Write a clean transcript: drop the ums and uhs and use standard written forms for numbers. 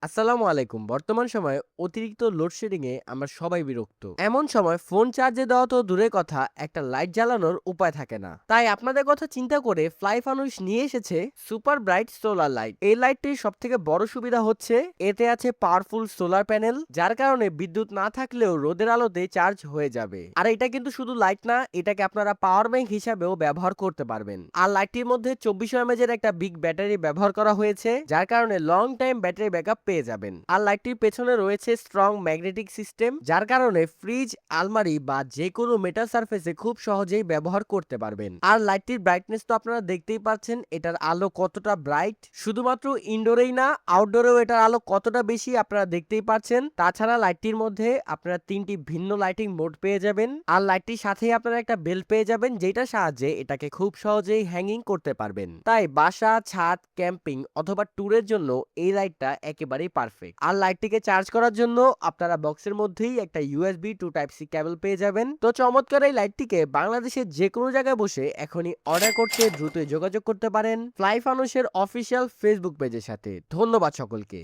আসসালামু আলাইকুম। বর্তমান সময়ে অতিরিক্ত লোডশেডিং এ আমরা সবাই বিরক্ত। এমন সময় ফোন চার্জে দেওয়া তো দূরের কথা, একটা লাইট জ্বালানোর উপায় থাকে না। তাই আপনাদের কথা চিন্তা করে ফ্লাই ফানুস নিয়ে এসেছে সুপার ব্রাইট সোলার লাইট। এই লাইটটির সবথেকে বড় সুবিধা হচ্ছে এতে আছে পাওয়ারফুল সোলার প্যানেল, যার কারণে বিদ্যুৎ না থাকলেও রোদের আলোতে চার্জ হয়ে যাবে। আর এটা কিন্তু শুধু লাইট না, এটাকে আপনারা পাওয়ার ব্যাংক হিসাবেও ব্যবহার করতে পারবেন। আর লাইটটির মধ্যে 2400 এর একটা বিগ ব্যাটারি ব্যবহার করা হয়েছে, যার কারণে লং টাইম ব্যাটারি ব্যাকআপ পেয়ে যাবেন। আর লাইটটির পেছনে রয়েছে স্ট্রং ম্যাগনেটিক সিস্টেম, যার কারণে ফ্রিজ, আলমারি বা যে কোনো মেটাল সারফেসে খুব সহজেই ব্যবহার করতে পারবেন। আর লাইটটির ব্রাইটনেস তো আপনারা দেখতেই পাচ্ছেন, এটার আলো কতটা ব্রাইট। শুধুমাত্র ইনডোরেই না, আউটডোরেও এটার আলো কতটা বেশি আপনারা দেখতেই পাচ্ছেন। তাছাড়া লাইটটির মধ্যে আপনারা 3টি ভিন্ন লাইটিং মোড পেয়ে যাবেন। আর লাইটটির সাথেই আপনারা একটা বেল্ট পেয়ে যাবেন, যেটার সাহায্যে এটাকে খুব সহজেই হ্যাঙ্গিং করতে পারবেন। তাই বাসা, ছাদ, ক্যাম্পিং অথবা ট্যুরের জন্য এই লাইটটা একেবারেই পারফেক্ট। আর লাইটটিকে চার্জ করার জন্য আপনারা বক্সের মধ্যেই একটা USB to type C cable পেয়ে যাবেন। তো চমৎকার এই লাইটটিকে বাংলাদেশের যে কোনো জায়গায় বসে এখনই অর্ডার করতে দ্রুতই যোগাযোগ করতে পারেন ফ্লাই ফানুসের অফিসিয়াল ফেসবুক পেজের সাথে। ধন্যবাদ সকলকে।